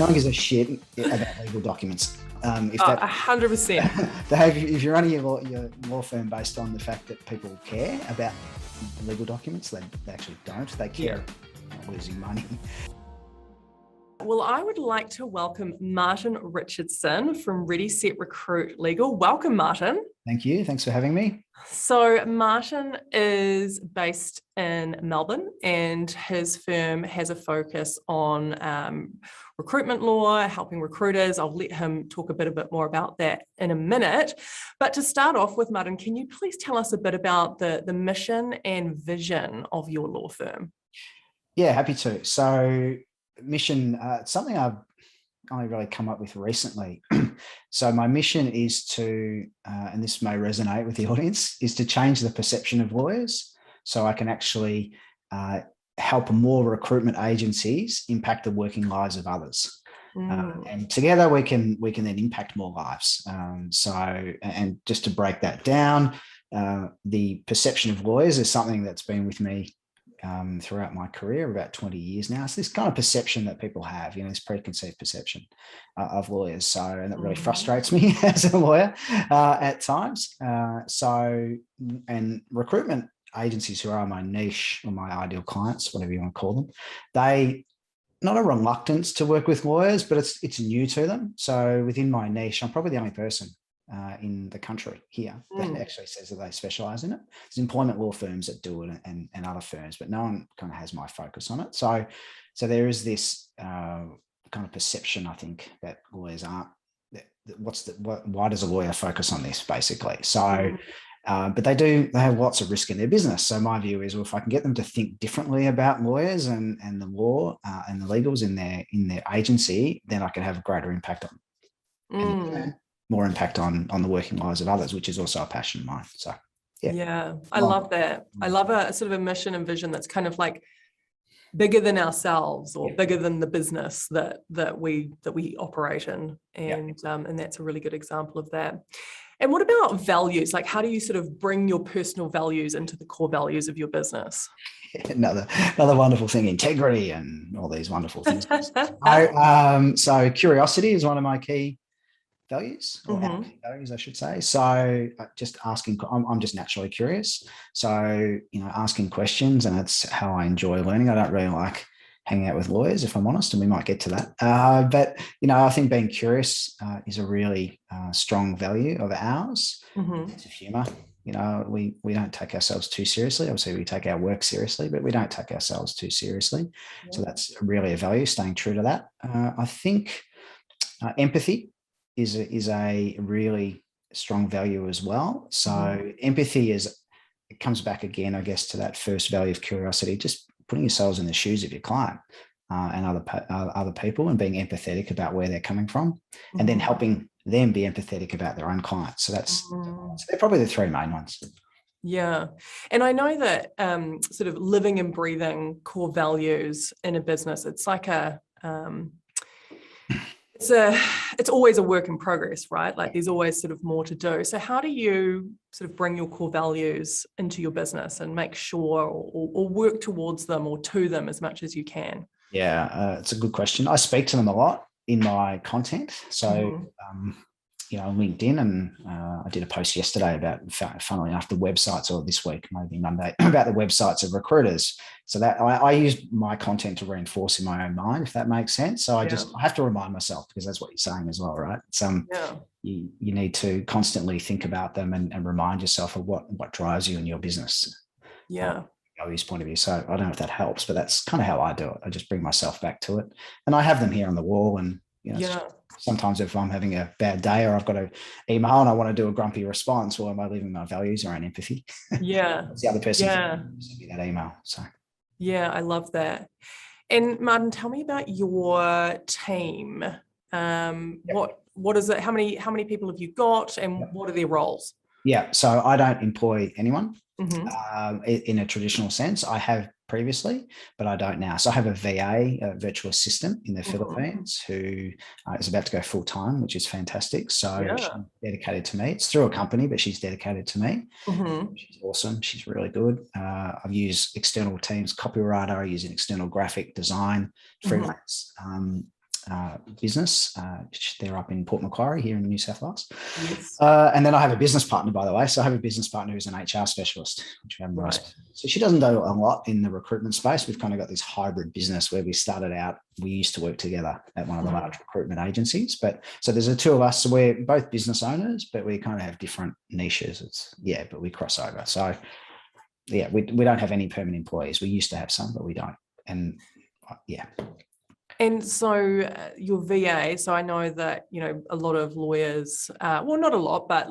No one gives a shit about legal documents. If 100%. If you're running your law firm based on the fact that people care about legal documents, they actually don't. They care about losing money. Well, I would like to welcome Martin Richardson from Ready, Set, Recruit Legal. Welcome, Martin. Thank you. Thanks for having me. So Martin is based in Melbourne and his firm has a focus on recruitment law, helping recruiters. I'll let him talk a bit more about that in a minute. But to start off with, Martin, can you please tell us a bit about the mission and vision of your law firm? Yeah, happy to. So mission, something I've only really come up with recently. So my mission is to, and this may resonate with the audience, is to change the perception of lawyers so I can actually help more recruitment agencies impact the working lives of others. And together we can then impact more lives. And just to break that down, the perception of lawyers is something that's been with me throughout my career, about 20 years now. It's this kind of perception that people have, this preconceived perception of lawyers. And that really frustrates me as a lawyer at times. And recruitment agencies who are my niche or my ideal clients, whatever you want to call them, they not a reluctance to work with lawyers, but it's new to them. So within my niche, I'm probably the only person in the country here that actually says that they specialize in it. There's employment law firms that do it and other firms, but no one kind of has my focus on it. So there is this kind of perception, I think, that lawyers aren't. Why does a lawyer focus on this, basically? So, but they have lots of risk in their business. So my view is, well, if I can get them to think differently about lawyers and the law and the legals in their agency, then I can have a greater impact on more impact on the working lives of others, which is also a passion of mine. So, yeah, I love that. I love a sort of a mission and vision that's kind of like bigger than ourselves or bigger than the business that we operate in, and that's a really good example of that. And what about values? Like, how do you sort of bring your personal values into the core values of your business? Another wonderful thing, integrity and all these wonderful things. So curiosity is one of my key values, or values, I should say. So just asking, I'm just naturally curious. So, asking questions, and that's how I enjoy learning. I don't really like hanging out with lawyers, if I'm honest, and we might get to that. But, I think being curious is a really strong value of ours. Sense of humor. We don't take ourselves too seriously. Obviously, we take our work seriously, but we don't take ourselves too seriously. Yeah. So that's really a value, staying true to that. I think empathy is a really strong value as well. So empathy it comes back again, I guess, to that first value of curiosity, just putting yourselves in the shoes of your client and other people, and being empathetic about where they're coming from, and then helping them be empathetic about their own clients. So they're probably the three main ones. Yeah. And I know that sort of living and breathing core values in a business, it's like it's always a work in progress, right? Like there's always sort of more to do. So how do you sort of bring your core values into your business and make sure or work towards them or to them as much as you can? Yeah, it's a good question. I speak to them a lot in my content. So, on LinkedIn, and I did a post yesterday about, funnily enough, the websites, or this week, maybe Monday, about the websites of recruiters. So that I use my content to reinforce in my own mind, if that makes sense. So I have to remind myself, because that's what you're saying as well, right? It's, you need to constantly think about them and remind yourself of what drives you in your business. Yeah. Values point of view. So I don't know if that helps, but that's kind of how I do it. I just bring myself back to it, and I have them here on the wall. And sometimes if I'm having a bad day or I've got an email and I want to do a grumpy response, well, am I leaving my values around empathy? Yeah. It's the other person send me that email. So yeah, I love that. And Martin, tell me about your team. What is it? How many people have you got, and what are their roles? Yeah, so I don't employ anyone in a traditional sense. I have previously, but I don't now. So I have a VA, a virtual assistant in the Philippines, who is about to go full time, which is fantastic. So she's dedicated to me. It's through a company, but she's dedicated to me. She's awesome. She's really good. I've used external teams, copywriter. I use an external graphic design freelance. business. They're up in Port Macquarie here in New South Wales. Yes. And then I have a business partner, by the way. So I have a business partner who's an HR specialist, which we haven't Right. So she doesn't do a lot in the recruitment space. We've kind of got this hybrid business where we started out, we used to work together at one of the large recruitment agencies. But so there's the two of us. So we're both business owners, but we kind of have different niches. But we cross over. So yeah, we don't have any permanent employees. We used to have some, but we don't. And yeah. And so your VA, so I know that, a lot of lawyers, well, not a lot, but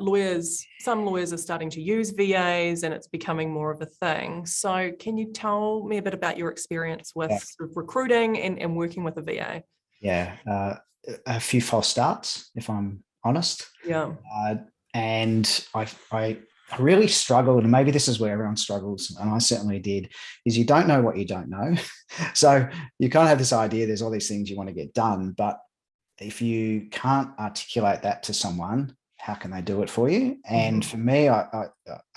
some lawyers are starting to use VAs and it's becoming more of a thing. So can you tell me a bit about your experience with sort of recruiting and working with a VA? Yeah, a few false starts, if I'm honest. Yeah. And I really struggled, and maybe this is where everyone struggles, and I certainly did, is you don't know what you don't know. So you kind of have this idea, there's all these things you want to get done, but if you can't articulate that to someone, how can they do it for you? And for me, I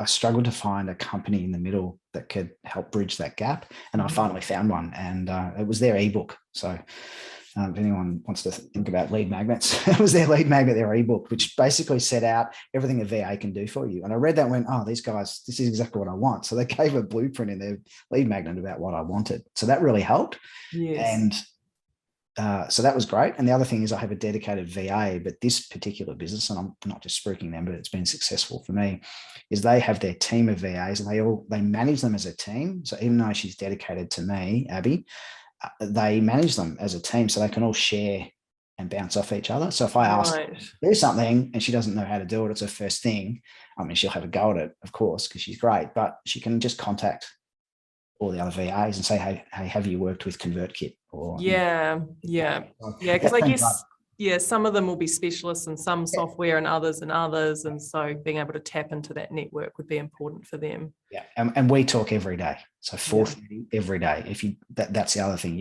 struggled to find a company in the middle that could help bridge that gap. And I finally found one, and it was their ebook. So if anyone wants to think about lead magnets, it was their lead magnet, their ebook, which basically set out everything a VA can do for you. And I read that and went, oh, these guys, this is exactly what I want. So they gave a blueprint in their lead magnet about what I wanted. So that really helped. Yes. And so that was great. And the other thing is I have a dedicated VA, but this particular business, and I'm not just spruiking them, but it's been successful for me, is they have their team of VAs and they manage them as a team. So even though she's dedicated to me, Abby, they manage them as a team so they can all share and bounce off each other. So if I ask her to do something and she doesn't know how to do it, it's her first thing. I mean, she'll have a go at it, of course, because she's great, but she can just contact all the other VAs and say, hey, have you worked with ConvertKit? Or because I guess some of them will be specialists in some software and others. And so being able to tap into that network would be important for them. Yeah, and we talk every day. So 4:30 every day. If you that's the other thing.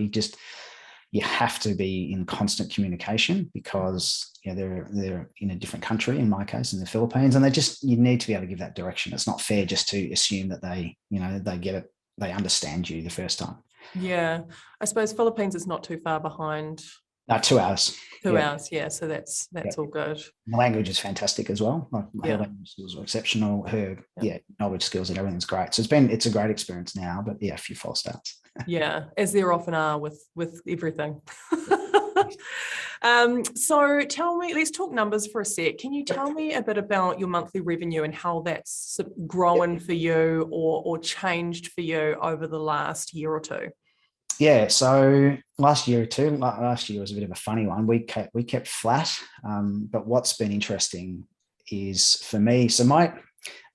You have to be in constant communication because they're in a different country, in my case, in the Philippines, and you need to be able to give that direction. It's not fair just to assume that they get it, they understand you the first time. Yeah, I suppose Philippines is not too far behind. 2 hours. 2 hours, yeah. So that's all good. The language is fantastic as well. Her language skills are exceptional. Her knowledge skills and everything's great. So it's a great experience now, but a few false starts. Yeah, as there often are with everything. So tell me, let's talk numbers for a sec. Can you tell me a bit about your monthly revenue and how that's grown for you or changed for you over the last year or two? Yeah, so last year was a bit of a funny one. We kept flat, but what's been interesting is for me, so my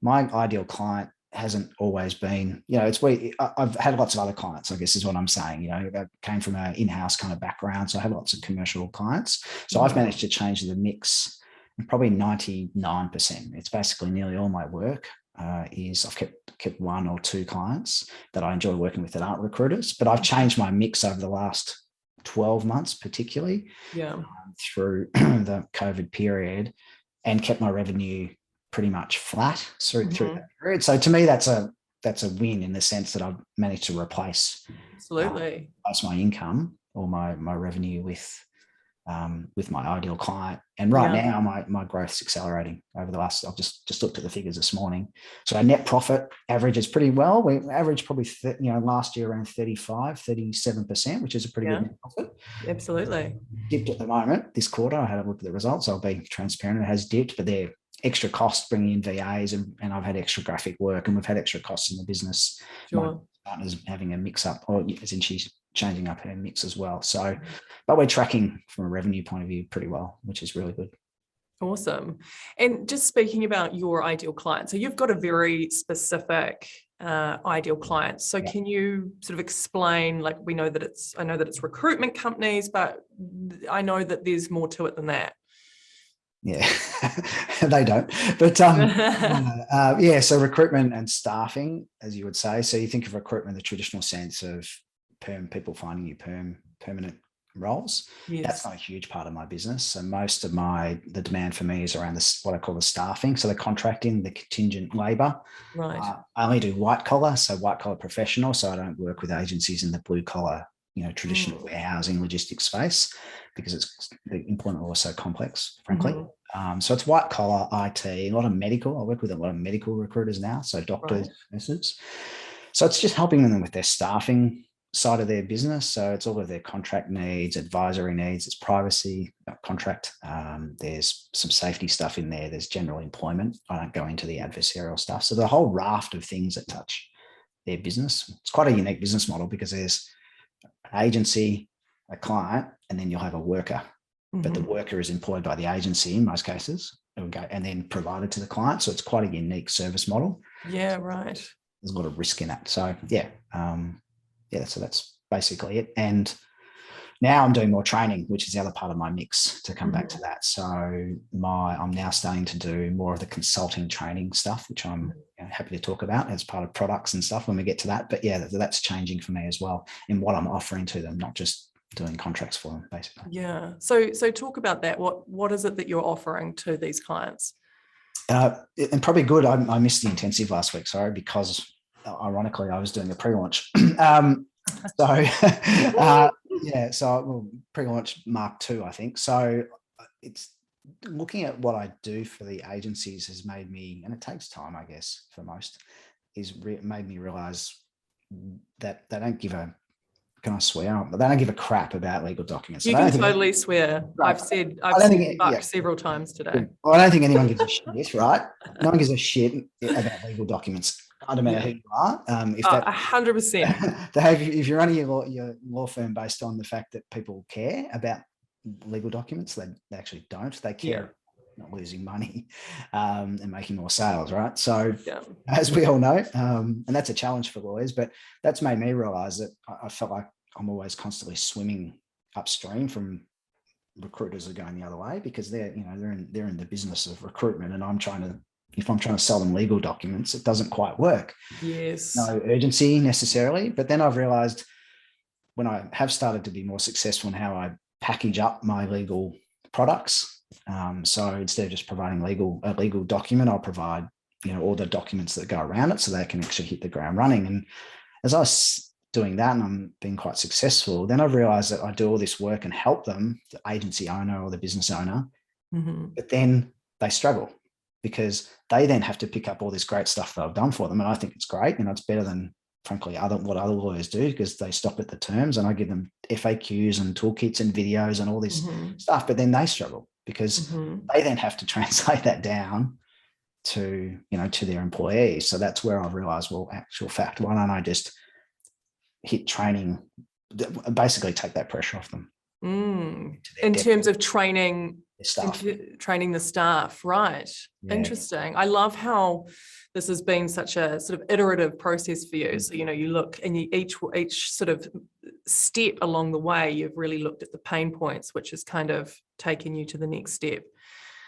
ideal client hasn't always been, I've had lots of other clients, I guess is what I'm saying. I came from an in-house kind of background, so I had lots of commercial clients. So I've managed to change the mix, probably 99%. It's basically nearly all my work. I've kept 1 or 2 clients that I enjoy working with that aren't recruiters, but I've changed my mix over the last 12 months, particularly through the COVID period, and kept my revenue pretty much flat through that period. So to me, that's a win in the sense that I've managed to replace my income or my revenue with my ideal client. And now my growth's accelerating over the last, I've just looked at the figures this morning. So our net profit averages pretty well. We averaged probably, last year around 37%, which is a pretty good net profit. Absolutely. Dipped at the moment this quarter. I had a look at the results. I'll be transparent. It has dipped, but they're extra costs bringing in VAs and I've had extra graphic work and we've had extra costs in the business. My partner's having a mix up, or as in she's changing up her mix as well. So, but we're tracking from a revenue point of view pretty well, which is really good. Awesome. And just speaking about your ideal client, so you've got a very specific ideal client. So can you sort of explain, like I know that it's recruitment companies, but I know that there's more to it than that. Yeah, they don't. But so recruitment and staffing, as you would say. So you think of recruitment in the traditional sense of people finding you permanent roles. That's not a huge part of my business. So most of the demand for me is around this, what I call the staffing. So the contracting, the contingent labor. Right. I only do white collar professional. So I don't work with agencies in the blue collar traditional warehousing logistics space, because the employment law is so complex, frankly. So it's white collar IT, a lot of medical. I work with a lot of medical recruiters now, so doctors, nurses. So it's just helping them with their staffing side of their business. So it's all of their contract needs, advisory needs, it's privacy, contract. There's some safety stuff in there. There's general employment. I don't go into the adversarial stuff. So the whole raft of things that touch their business. It's quite a unique business model, because there's an agency, a client, and then you'll have a worker. But the worker is employed by the agency in most cases, and then provided to the client. So it's quite a unique service model. Yeah, right. There's a lot of risk in that. So so that's basically it. And now I'm doing more training, which is the other part of my mix, to come back to that. So I'm now starting to do more of the consulting training stuff, which I'm happy to talk about as part of products and stuff when we get to that. But yeah, that's changing for me as well in what I'm offering to them, not just doing contracts for them, basically. Yeah. So talk about that. What is it that you're offering to these clients? And probably good. I missed the intensive last week, sorry, because ironically I was doing a pre-launch. Pre-launch Mark II, I think. So it's looking at what I do for the agencies has made me, and it takes time, I guess, for most, made me realize that they don't give a, can I swear? They don't give a crap about legal documents. You can totally swear. Right. I've said several times today. Well, I don't think anyone gives a shit, right? No one gives a shit about legal documents. I don't matter who you are. 100%. If you're running your law firm based on the fact that people care about legal documents, they actually don't. They care not losing money and making more sales, right? So as we all know, and that's a challenge for lawyers, but that's made me realize that I felt like I'm always constantly swimming upstream from recruiters that are going the other way, because they're in the business of recruitment, and if I'm trying to sell them legal documents, it doesn't quite work. Yes. No urgency necessarily. But then I've realized, when I have started to be more successful in how I package up my legal products, so instead of just providing a legal document, I'll provide all the documents that go around it, so they can actually hit the ground running. And as I was doing that, and I'm being quite successful, then I've realized that I do all this work and help them, the agency owner or the business owner, but then they struggle, because they then have to pick up all this great stuff that I've done for them. And I think it's great. It's better than, frankly, what other lawyers do, because they stop at the terms, and I give them FAQs and toolkits and videos and all this stuff. But then they struggle, because they then have to translate that down to their employees. So that's where I've realized, well, actual fact, why don't I just hit training, basically take that pressure off them. In terms of training the staff, right? Yeah. Interesting. I love how this has been such a sort of iterative process for you. So you look, and each sort of step along the way, you've really looked at the pain points, which has kind of taken you to the next step.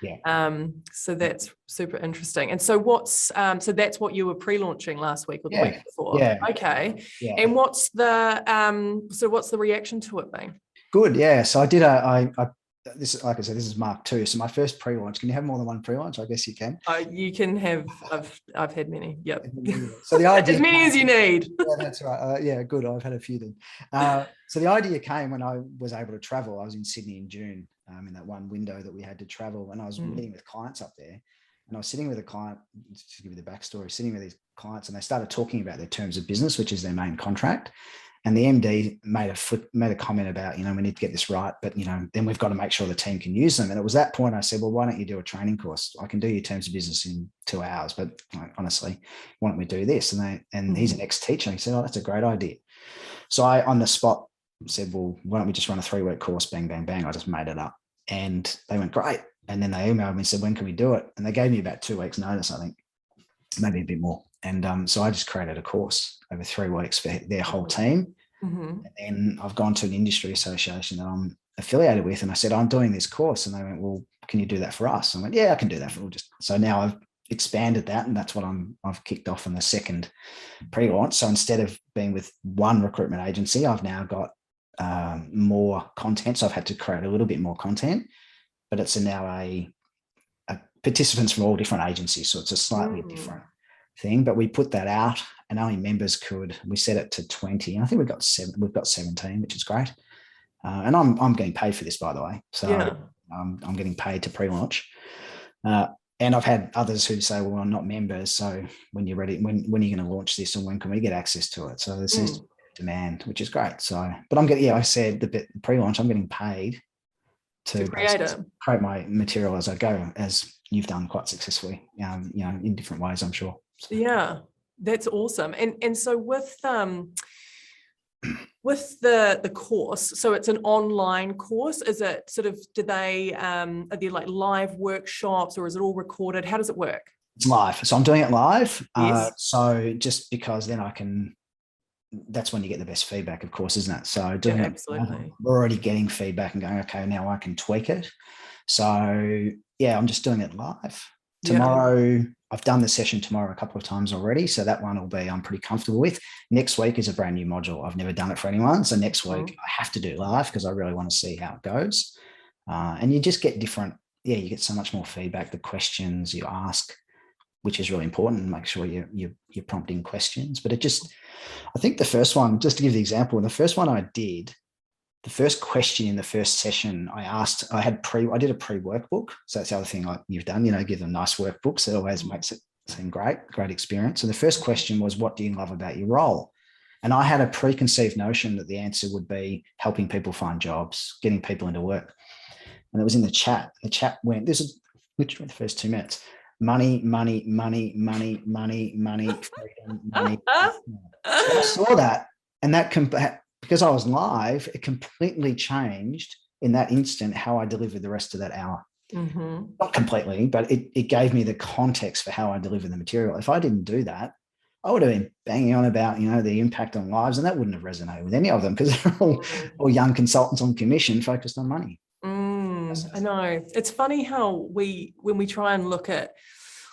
Yeah. So that's super interesting. And so so that's what you were pre-launching last week or the week before? Yeah. Okay. Yeah. And what's the reaction to it been? Good. Yeah. So I did this, like I said, this is Mark II. So my first pre-launch. Can you have more than one pre-launch? I guess you can. You can have. I've had many. Yep. So the idea, as many as you need. Yeah, that's right. Good. I've had a few then. So the idea came when I was able to travel. I was in Sydney in June, in that one window that we had to travel, and I was meeting with clients up there. And I was sitting with a client, to give you the backstory, sitting with these clients, and they started talking about their terms of business, which is their main contract. And the MD made a comment about, we need to get this right, but, then we've got to make sure the team can use them. And it was that point I said, well, why don't you do a training course? I can do your terms of business in 2 hours, but honestly, why don't we do this? And he's an ex-teacher. He said, oh, that's a great idea. So I, on the spot, said, well, why don't we just run a 3-week course? Bang, bang, bang. I just made it up. And they went, great. And then they emailed me and said, when can we do it? And they gave me about 2 weeks notice, I think, maybe a bit more. And so I just created a course over 3 weeks for their whole team. And then I've gone to an industry association that I'm affiliated with, and I said, I'm doing this course. And they went, well, can you do that for us? I went, yeah, I can do that. So now I've expanded that, and that's what I've kicked off on the second pre-launch. So instead of being with one recruitment agency, I've now got more content. So I've had to create a little bit more content, but it's now a participants from all different agencies. So it's a slightly different thing, but we put that out and only members could. We set it to 20. And I think we've got 17, which is great. And I'm getting paid for this, by the way. So Yeah. I'm getting paid to pre-launch. And I've had others who say, well, I'm not members. So when you're ready, when are you going to launch this, and when can we get access to it? So there seems to be demand, which is great. So, but I'm getting, I said the pre-launch, I'm getting paid to create my material as I go, as you've done quite successfully, in different ways, I'm sure. So. Yeah, that's awesome. And so with the course, so it's an online course. Is it sort of, are there like live workshops, or is it all recorded? How does it work? It's live. So I'm doing it live. Yes. So just because then that's when you get the best feedback, of course, isn't it? So doing absolutely. We're already getting feedback and going, okay, now I can tweak it. So yeah, I'm just doing it live. Tomorrow, I've done the session tomorrow a couple of times already. So that one will be, I'm pretty comfortable with. Next week is a brand new module. I've never done it for anyone. So next week I have to do live because I really want to see how it goes. And you just get you get so much more feedback, the questions you ask, which is really important, and make sure you're prompting questions. But I think the first one, just to give the example, the first one I did, the first question in the first session I asked, I did a pre-workbook. So that's the other thing like you've done, give them nice workbooks. It always makes it seem great experience. So the first question was, what do you love about your role? And I had a preconceived notion that the answer would be helping people find jobs, getting people into work. And it was in the chat. The chat went, this is literally the first 2 minutes. Money, money, money, money, money, money, freedom, money. So I saw that, and because I was live, it completely changed in that instant how I delivered the rest of that hour. Not completely, but it gave me the context for how I deliver the material. If I didn't do that, I would have been banging on about, the impact on lives, and that wouldn't have resonated with any of them because they're all young consultants on commission focused on money. I know. It's funny how when we try and look at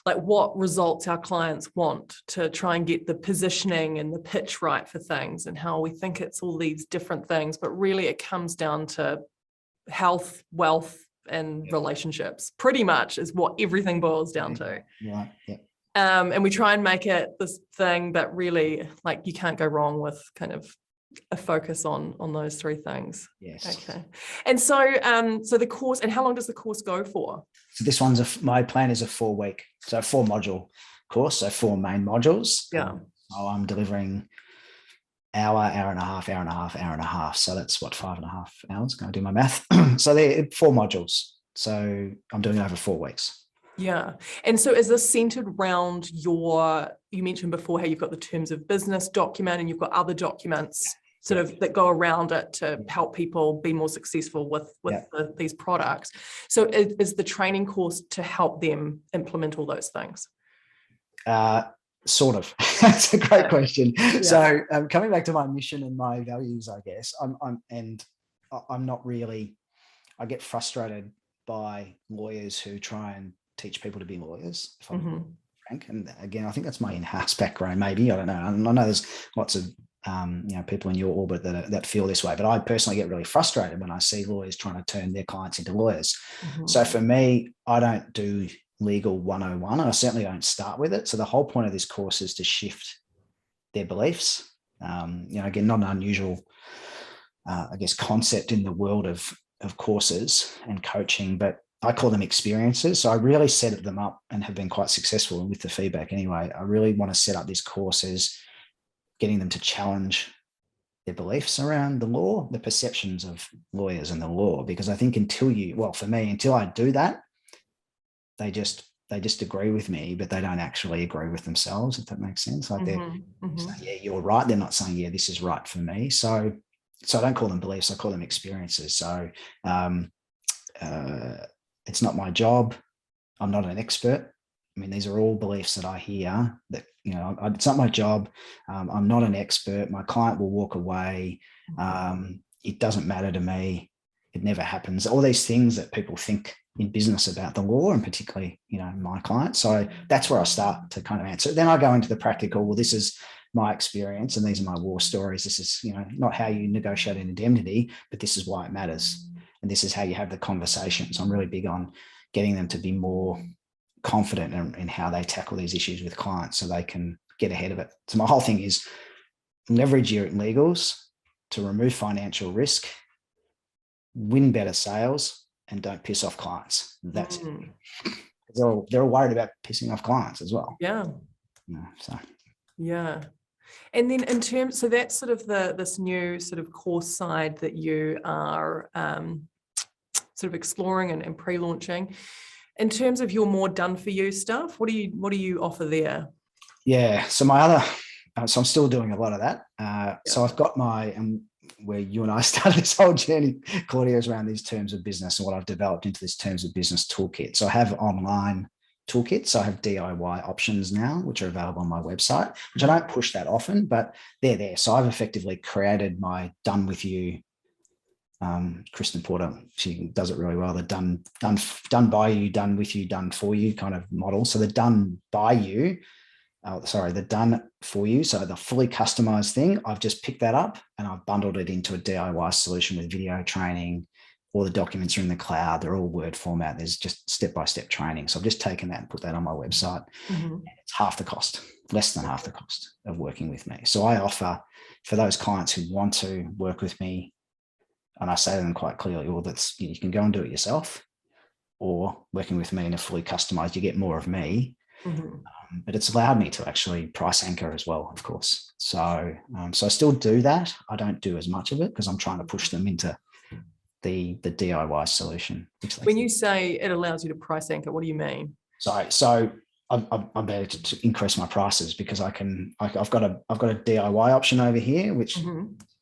like what results our clients want to try and get the positioning and the pitch right for things, and how we think it's all these different things, but really it comes down to health, wealth, and relationships, pretty much is what everything boils down to. Yeah. Yeah. And we try and make it this thing, but really like you can't go wrong with kind of a focus on those three things. Yes. Okay. And so the course, and how long does the course go for? So this my plan is a 4-week, so a 4-module course, so 4 main modules. Yeah. So I'm delivering hour and a half, hour and a half, hour and a half. So that's what, 5.5 hours. Going to do my math. So they're 4 modules. So I'm doing it over 4 weeks. Yeah. And so is this centered around you mentioned before how you've got the terms of business document and you've got other documents sort of that go around it to help people be more successful with these products. So is the training course to help them implement all those things? Sort of. That's a great question. Yeah. So coming back to my mission and my values, I guess, I'm not really, I get frustrated by lawyers who try and teach people to be lawyers, if I'm frank. And again, I think that's my in-house background, maybe. I don't know. I know there's lots of people in your orbit that feel this way, but I personally get really frustrated when I see lawyers trying to turn their clients into lawyers. So for me, I don't do legal 101, and I certainly don't start with it. So the whole point of this course is to shift their beliefs. Again, not an unusual, I guess, concept in the world of courses and coaching, but I call them experiences. So I really set them up and have been quite successful with the feedback anyway. I really want to set up these courses, getting them to challenge their beliefs around the law, the perceptions of lawyers and the law, because I think until I do that, they just agree with me, but they don't actually agree with themselves, if that makes sense. Like they're saying, yeah, you're right. They're not saying, yeah, this is right for me. So I don't call them beliefs. I call them experiences. So it's not my job. I'm not an expert. I mean, these are all beliefs that I hear that, it's not my job. I'm not an expert. My client will walk away. It doesn't matter to me. It never happens. All these things that people think in business about the law, and particularly, my clients. So that's where I start to kind of answer. Then I go into the practical. Well, this is my experience and these are my war stories. This is, not how you negotiate an indemnity, but this is why it matters. And this is how you have the conversation. So I'm really big on getting them to be more confident in how they tackle these issues with clients, so they can get ahead of it. So my whole thing is leverage your legals to remove financial risk, win better sales, and don't piss off clients. That's it. They're all worried about pissing off clients as well. Yeah. So yeah. And then in terms, so that's sort of this new sort of course side that you are sort of exploring and pre-launching. In terms of your more done for you stuff, what do you offer there? Yeah. So my other, so I'm still doing a lot of that. So I've got where you and I started this whole journey, Claudia, is around these terms of business and what I've developed into this terms of business toolkit. So I have online toolkits. So I have DIY options now, which are available on my website, which I don't push that often, but they're there. So I've effectively created my done with you. Kristen Porter, she does it really well. The done by you, done with you, done for you kind of model. So the done by you, the done for you. So the fully customized thing, I've just picked that up and I've bundled it into a DIY solution with video training. All the documents are in the cloud. They're all Word format. There's just step-by-step training. So I've just taken that and put that on my website. And it's half the cost, less than half the cost of working with me. So I offer for those clients who want to work with me, and I say to them quite clearly, well, you can go and do it yourself, or working with me in a fully customized, you get more of me. But it's allowed me to actually price anchor as well, of course. So I still do that. I don't do as much of it because I'm trying to push them into the DIY solution. When you say it allows you to price anchor, what do you mean? So I'm better to increase my prices because I've got a DIY option over here, which is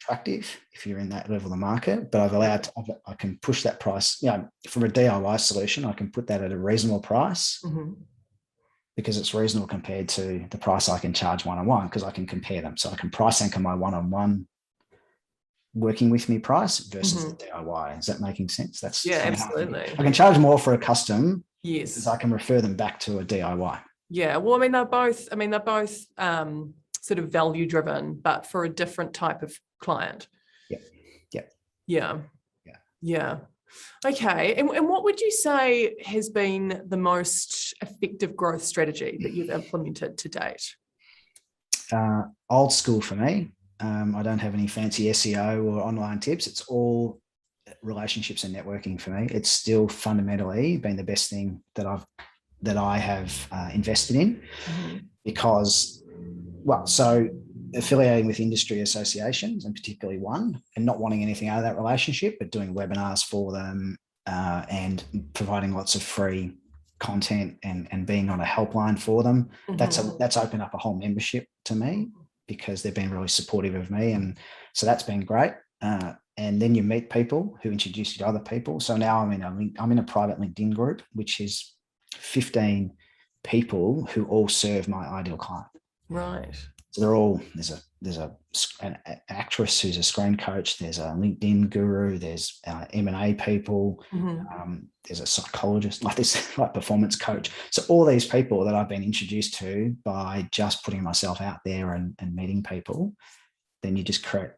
attractive if you're in that level of the market, but I can push that price, from a DIY solution, I can put that at a reasonable price because it's reasonable compared to the price I can charge one-on-one, because I can compare them. So I can price anchor my one-on-one working with me price versus the DIY. Is that making sense? That's absolutely. I can charge more for a custom. Yes. Because I can refer them back to a DIY. Yeah. Well, they're both sort of value driven, but for a different type of client. Yeah. Okay. And what would you say has been the most effective growth strategy that you've implemented to date? Old school for me. I don't have any fancy SEO or online tips. It's all relationships and networking for me. It's still fundamentally been the best thing that I have invested in because, so affiliating with industry associations, and particularly one, and not wanting anything out of that relationship, but doing webinars for them and providing lots of free content and being on a helpline for them. That's opened up a whole membership to me because they've been really supportive of me. And so that's been great. And then you meet people who introduce you to other people. So now I'm in a private LinkedIn group, which is 15 people who all serve my ideal client. Right. So they're all, there's an actress who's a screen coach. There's a LinkedIn guru. There's M&A people. There's a psychologist, like performance coach. So all these people that I've been introduced to by just putting myself out there and meeting people, then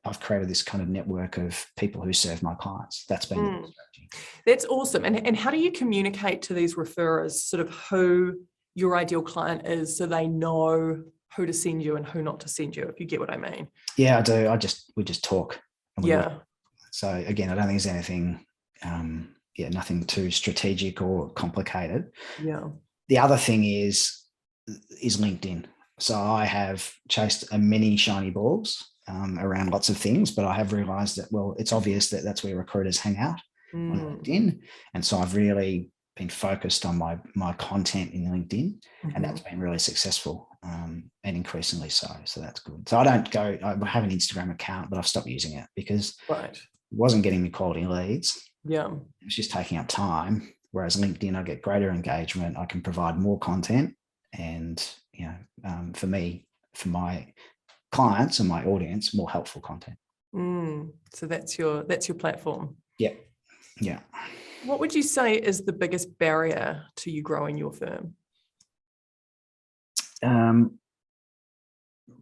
I've created this kind of network of people who serve my clients. That's been the strategy. That's awesome. And how do you communicate to these referrers sort of who your ideal client is so they know who to send you and who not to send you, if you get what I mean? Yeah, I do. We just talk. Work. So again, I don't think there's anything, nothing too strategic or complicated. Yeah. The other thing is LinkedIn. So I have chased many shiny balls around lots of things, but I have realized that, well, it's obvious that that's where recruiters hang out on LinkedIn. And so I've really been focused on my content in LinkedIn, and that's been really successful and increasingly so. So that's good. So I have an Instagram account, but I've stopped using it because it wasn't getting me quality leads. Yeah. It was just taking up time. Whereas LinkedIn, I get greater engagement. I can provide more content, and for me, for my clients and my audience, more helpful content. So that's your platform. Yeah. What would you say is the biggest barrier to you growing your firm?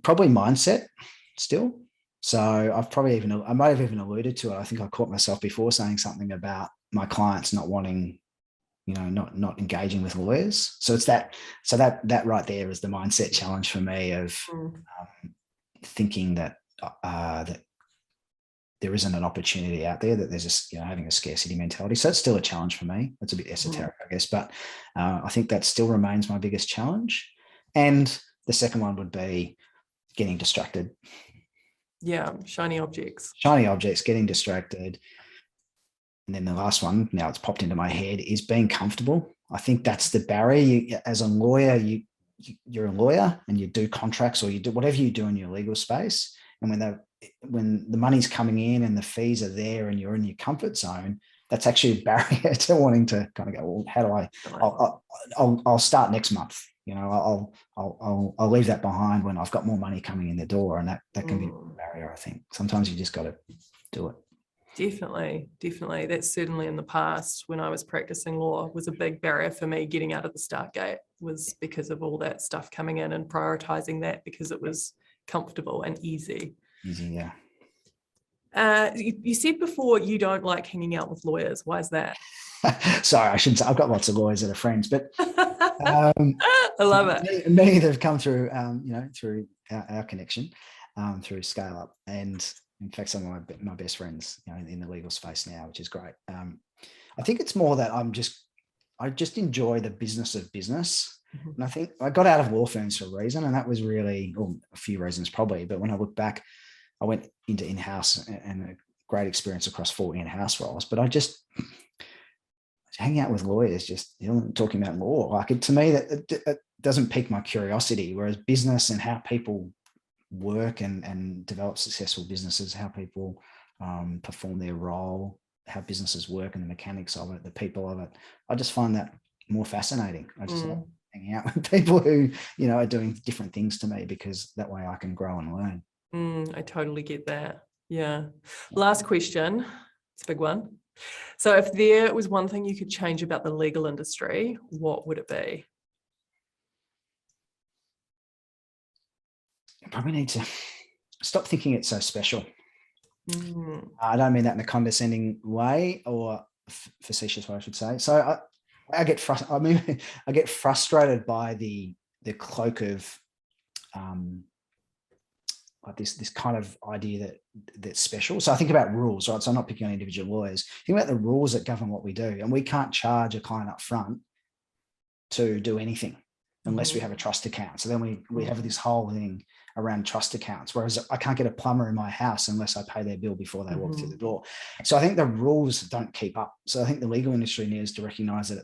Probably mindset still. So I might have even alluded to it. I think I caught myself before saying something about my clients not wanting not engaging with lawyers. So it's that right there is the mindset challenge for me of thinking that that there isn't an opportunity out there, that there's just having a scarcity mentality. So it's still a challenge for me. It's a bit esoteric, I guess, but I think that still remains my biggest challenge. And the second one would be getting distracted. Yeah, shiny objects, getting distracted. And then the last one, now it's popped into my head, is being comfortable. I think that's the barrier. As a lawyer, you're a lawyer and you do contracts, or you do whatever you do in your legal space. And when the money's coming in and the fees are there and you're in your comfort zone, that's actually a barrier to wanting to kind of go, well, how do I'll start next month. I'll leave that behind when I've got more money coming in the door, and that can be a barrier. I think sometimes you just got to do it. Definitely. That's certainly in the past when I was practicing law was a big barrier for me getting out of the start gate, was because of all that stuff coming in and prioritizing that because it was comfortable and easy. Yeah. You said before you don't like hanging out with lawyers. Why is that? Sorry, I shouldn't say. I've got lots of lawyers that are friends, but I love it. Many that have come through, through our connection, through Scale Up, and in fact, some of my best friends, in the legal space now, which is great. I think it's more that I just enjoy the business of business. And I think I got out of law firms for a reason, and that was really, a few reasons probably. But when I look back, I went into in-house and a great experience across 4 in-house roles. But I just hang out with lawyers, just talking about law. Like to me, that doesn't pique my curiosity. Whereas business and how people work and develop successful businesses, how people perform their role, how businesses work and the mechanics of it, the people of it, I just find that more fascinating. I just like hanging out with people who are doing different things to me, because that way I can grow and learn. I totally get that. Yeah. Last question. It's a big one. So if there was one thing you could change about the legal industry, what would it be? I probably need to stop thinking it's so special. I don't mean that in a condescending way or facetious way, I should say. So I get frustrated. I get frustrated by the cloak of like this kind of idea that's special. So I think about rules, right? So I'm not picking on individual lawyers. Think about the rules that govern what we do, and we can't charge a client up front to do anything unless we have a trust account. So then we have this whole thing around trust accounts, whereas I can't get a plumber in my house unless I pay their bill before they walk through the door. So I think the rules don't keep up. So I think the legal industry needs to recognize that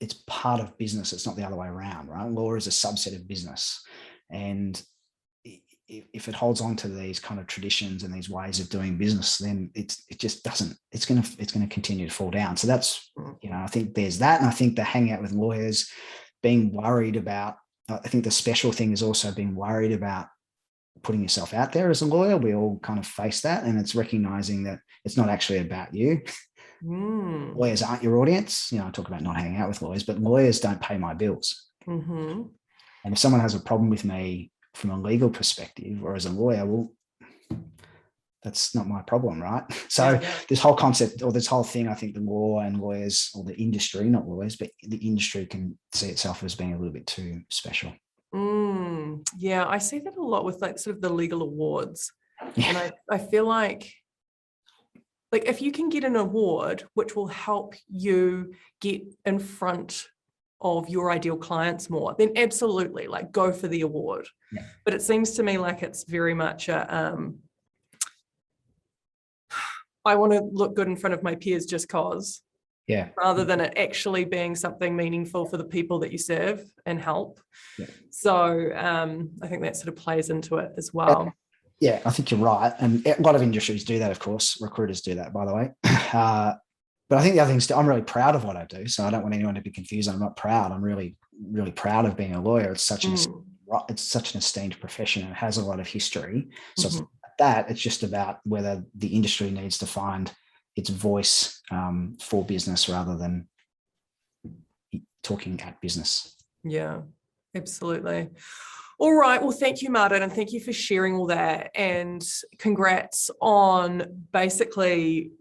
it's part of business. It's not the other way around, right? Law is a subset of business. And if it holds on to these kind of traditions and these ways of doing business, then it just doesn't, it's going to continue to fall down. So that's, I think there's that. And I think the hanging out with lawyers, being worried about, I think the special thing is also being worried about putting yourself out there as a lawyer. We all kind of face that, and it's recognizing that it's not actually about you. Lawyers aren't your audience. I talk about not hanging out with lawyers, but lawyers don't pay my bills. And if someone has a problem with me from a legal perspective or as a lawyer, well, that's not my problem, right? So this whole concept or this whole thing, I think the law and lawyers, or the industry, not lawyers, but the industry can see itself as being a little bit too special. Yeah, I see that a lot with like sort of the legal awards. And I feel like if you can get an award, which will help you get in front of your ideal clients more, then absolutely go for the award. But it seems to me like it's very much a I want to look good in front of my peers just cause, rather than it actually being something meaningful for the people that you serve and help. So I think that sort of plays into it as well. Yeah, I think you're right. And a lot of industries do that, of course. Recruiters do that, by the way. But I think the other thing is I'm really proud of what I do. So I don't want anyone to be confused. I'm not proud. I'm really, really proud of being a lawyer. It's such an esteemed profession, and it has a lot of history. So it's just about whether the industry needs to find its voice for business rather than talking at business. Yeah, absolutely. All right. Well, thank you, Martin, and thank you for sharing all that. And congrats on basically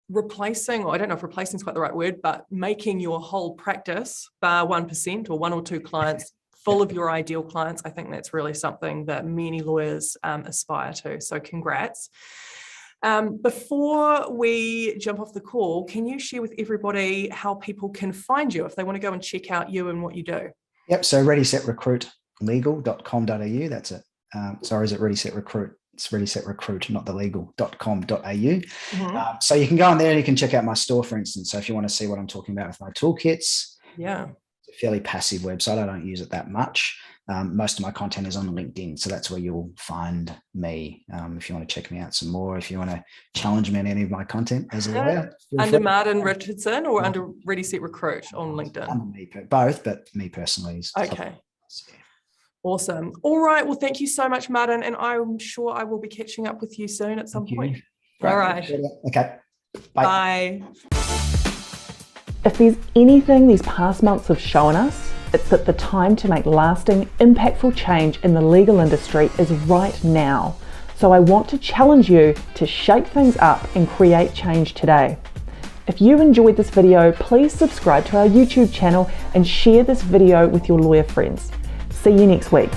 replacing, or I don't know if replacing is quite the right word, but making your whole practice, bar 1% or 1 or 2 clients, full of your ideal clients. I think that's really something that many lawyers aspire to. So congrats. Before we jump off the call, can you share with everybody how people can find you if they want to go and check out you and what you do? Yep. So readysetrecruitlegal.com.au. That's it. Sorry, is it Ready Set Recruit? It's Ready Set Recruit, not the legal.com.au. So you can go on there and you can check out my store, for instance. So if you want to see what I'm talking about with my toolkits, yeah, it's a fairly passive website. I don't use it that much. Most of my content is on LinkedIn. So that's where you'll find me. If you want to check me out some more, if you want to challenge me in any of my content as a lawyer. Under Martin Richardson or under Ready Set Recruit on LinkedIn? Under me, both, but me personally. Okay. Awesome. All right. Well, thank you so much, Martin. And I'm sure I will be catching up with you soon at some point. Great. All right. Okay. Bye. If there's anything these past months have shown us, it's that the time to make lasting, impactful change in the legal industry is right now. So I want to challenge you to shake things up and create change today. If you enjoyed this video, please subscribe to our YouTube channel and share this video with your lawyer friends. See you next week.